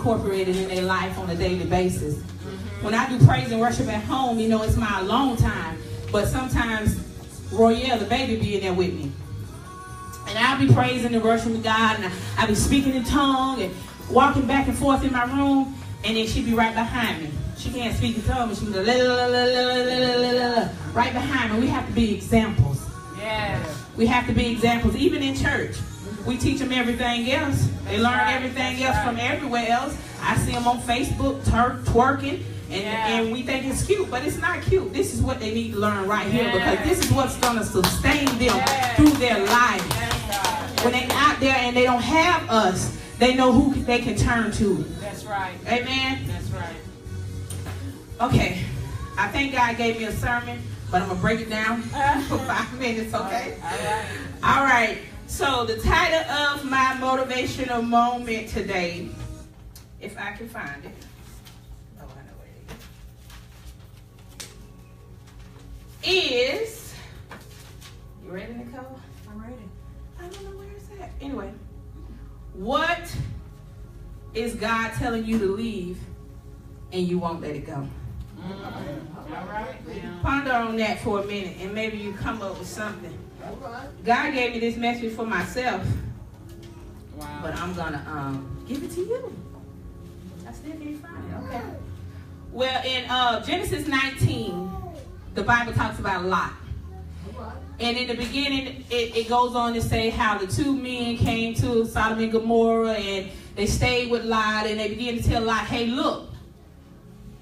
incorporated in their life on a daily basis. When I do praise and worship at home, you know, it's my alone time. But sometimes Royale, the baby, be in there with me. And I'll be praising and worshiping God, and I'll be speaking in tongue and walking back and forth in my room, and then she'll be right behind me. She can't speak in tongue, but she'll be right behind me. We have to be examples. Yeah. We have to be examples, even in church. We teach them everything else. They learn everything else from everywhere else. I see them on Facebook twerking, and we think it's cute, but it's not cute. This is what they need to learn right here, because this is what's going to sustain them through their life. When they're out there and they don't have us, they know who they can turn to. That's right. Amen? That's right. Okay. I think God gave me a sermon, but I'm going to break it down for 5 minutes, okay? All right. So the title of my motivational moment today, if I can find it. Oh, I know where it is. You ready, Nicole? I'm ready. I don't know where it's at. Anyway, what is God telling you to leave and you won't let it go? All right. Ponder on that for a minute, and maybe you come up with something. God gave me this message for myself, but I'm gonna give it to you. I still can't find it. Okay. Well, in Genesis 19, the Bible talks about Lot. And in the beginning, it goes on to say how the two men came to Sodom and Gomorrah, and they stayed with Lot, and they began to tell Lot, hey, look,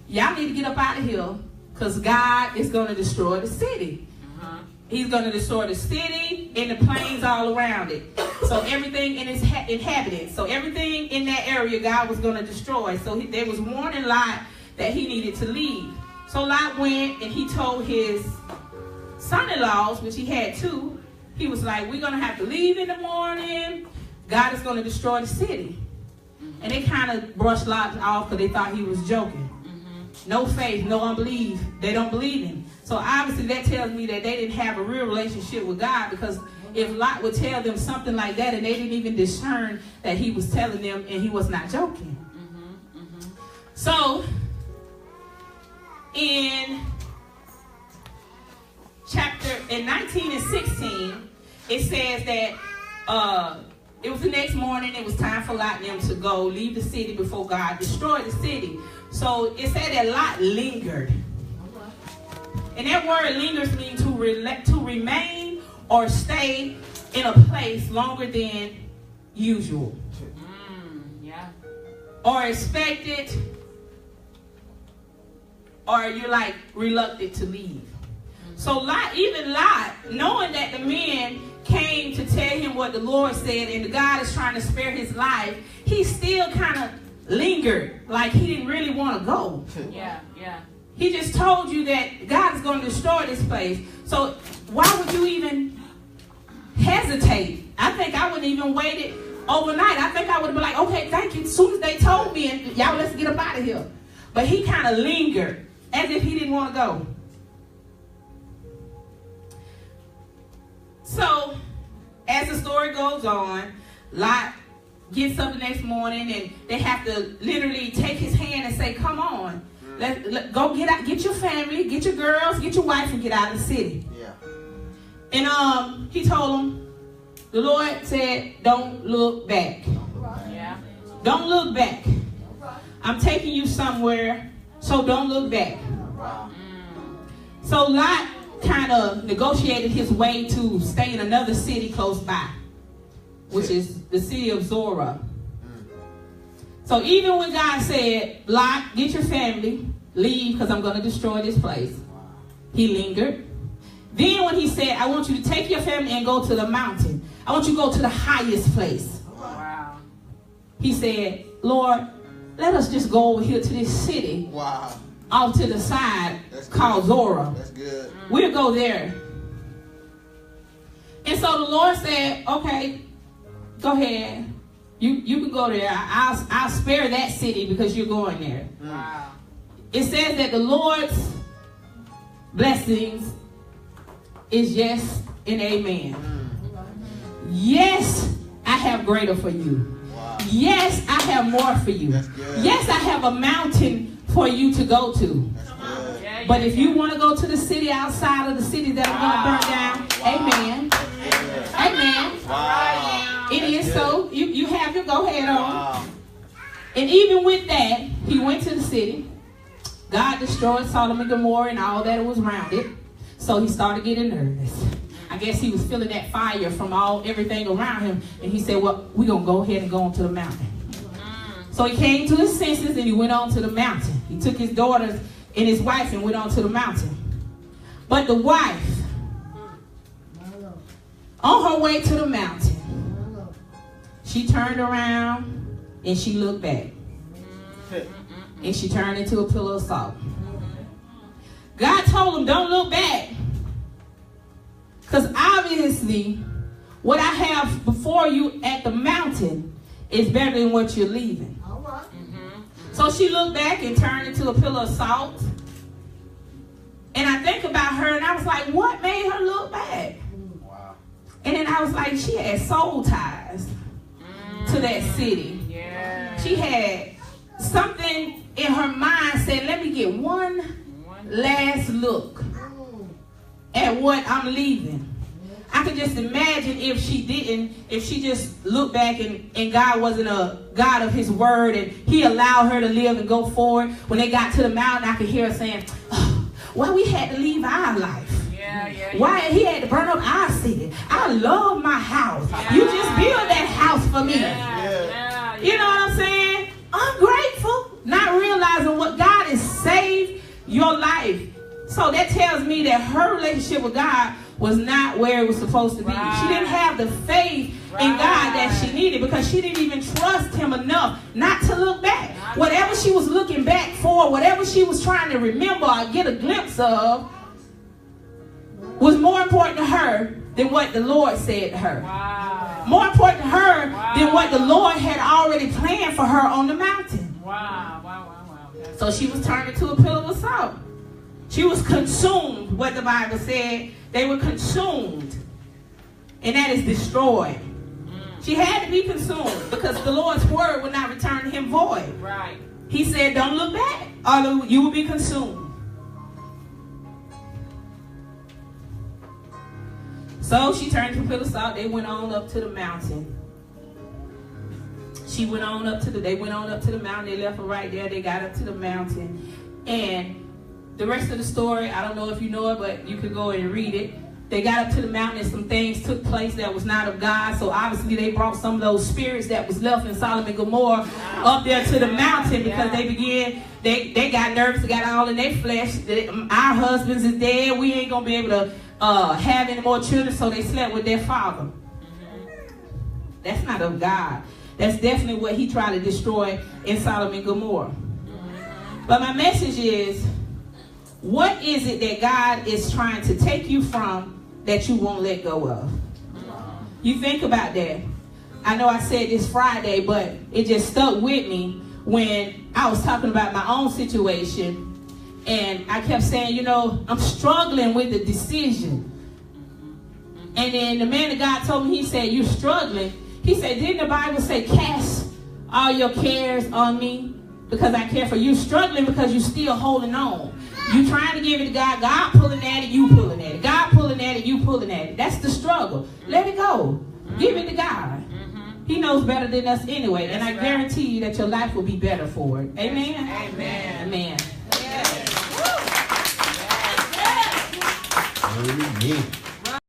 y'all need to get up out of here, because God is going to destroy the city. He's going to destroy the city and the plains all around it. So everything in its inhabitants. So everything in that area, God was going to destroy. So there was warning Lot that he needed to leave. So Lot went and he told his son-in-laws, which he had two, he was like, we're going to have to leave in the morning. God is going to destroy the city. And they kind of brushed Lot off because they thought he was joking. No faith, no unbelief. They don't believe him. So obviously that tells me that they didn't have a real relationship with God, because if Lot would tell them something like that and they didn't even discern that he was telling them and he was not joking. So in 19 and 16, it says that it was the next morning. It was time for Lot and them to go leave the city before God destroyed the city. So it said that Lot lingered. And that word lingers means to remain or stay in a place longer than usual. Or expected, or you're like reluctant to leave. So Lot, knowing that the men came to tell him what the Lord said and God is trying to spare his life, he still kind of lingered, like he didn't really want to go. He just told you that God is going to destroy this place. So why would you even hesitate? I think I wouldn't even waited overnight. I think I would have been like, okay, thank you. As soon as they told me, and y'all, let's get up out of here. But he kind of lingered as if he didn't want to go. So as the story goes on, Lot gets up the next morning, and they have to literally take his hand and say, come on. Go get out, get your family, get your girls, get your wife, and get out of the city. And he told them, the Lord said, don't look back. Don't look back. I'm taking you somewhere, so don't look back. So Lot kind of negotiated his way to stay in another city close by, which is the city of Zorah. So even when God said, Lot, get your family, leave, because I'm going to destroy this place, he lingered. Then when he said, I want you to take your family and go to the mountain. I want you to go to the highest place. He said, Lord, let us just go over here to this city off to the side called Zorah. That's good. We'll go there. And so the Lord said, okay, go ahead. You can go there. I'll spare that city because you're going there. It says that the Lord's blessings is yes and amen. Yes, I have greater for you. yes, I have more for you. Yes, I have a mountain for you to go to. But if you want to go to the city outside of the city that I'm going to burn down, amen. Amen. Wow. It is so. You have your go ahead on. And even with that, he went to the city. God destroyed Sodom and Gomorrah and all that was around it. So he started getting nervous. I guess he was feeling that fire from everything around him. And he said, well, we're going to go ahead and go on to the mountain. So he came to his senses and he went on to the mountain. He took his daughters and his wife and went on to the mountain. But the wife, on her way to the mountain, she turned around and she looked back. And she turned into a pillar of salt. God told him, don't look back. Because obviously, what I have before you at the mountain is better than what you're leaving. All right. So she looked back and turned into a pillar of salt. And I think about her and I was like, what made her look back? Wow. And then I was like, she had soul ties to that city. Yeah. She had something in her mind said, let me get one last look at what I'm leaving. I could just imagine if she just looked back and God wasn't a God of his word and he allowed her to live and go forward. When they got to the mountain, I could hear her saying, oh, why we had to leave our life. Why he had to burn up our city. I love my house. You just build that house for me. You know what I'm saying? Ungrateful, not realizing what God has saved your life. So that tells me that her relationship with God was not where it was supposed to be. She didn't have the faith in God that she needed because she didn't even trust him enough not to look back. Whatever she was looking back for, whatever she was trying to remember or get a glimpse of, was more important to her than what the Lord said to her. More important to her than what the Lord had already planned for her on the mountain. So she was turned into a pillar of salt. She was consumed, what the Bible said. They were consumed. And that is destroyed. She had to be consumed because the Lord's word would not return to him void. He said, don't look back, or you will be consumed. So she turned to a pillar of salt. They went on up to the mountain. They went on up to the mountain. They left her right there. They got up to the mountain. And the rest of the story, I don't know if you know it, but you could go and read it. They got up to the mountain and some things took place that was not of God. So obviously they brought some of those spirits that was left in Sodom and Gomorrah up there to the mountain because they got nervous, got all in their flesh. Our husbands is dead. We ain't going to be able to have any more children, so they slept with their father. That's not of God. That's definitely what he tried to destroy in Sodom and Gomorrah. But my message is, what is it that God is trying to take you from that you won't let go of? You think about that. I know I said this Friday, but it just stuck with me when I was talking about my own situation. And I kept saying, you know, I'm struggling with the decision. And then the man of God told me, he said, you're struggling. He said, didn't the Bible say, cast all your cares on me because I care for you? Struggling because you're still holding on. You trying to give it to God. God pulling at it, you pulling at it. God pulling at it, you pulling at it. That's the struggle. Let it go. Give it to God. He knows better than us anyway. And I guarantee you that your life will be better for it. Amen? Amen. Amen. Amen.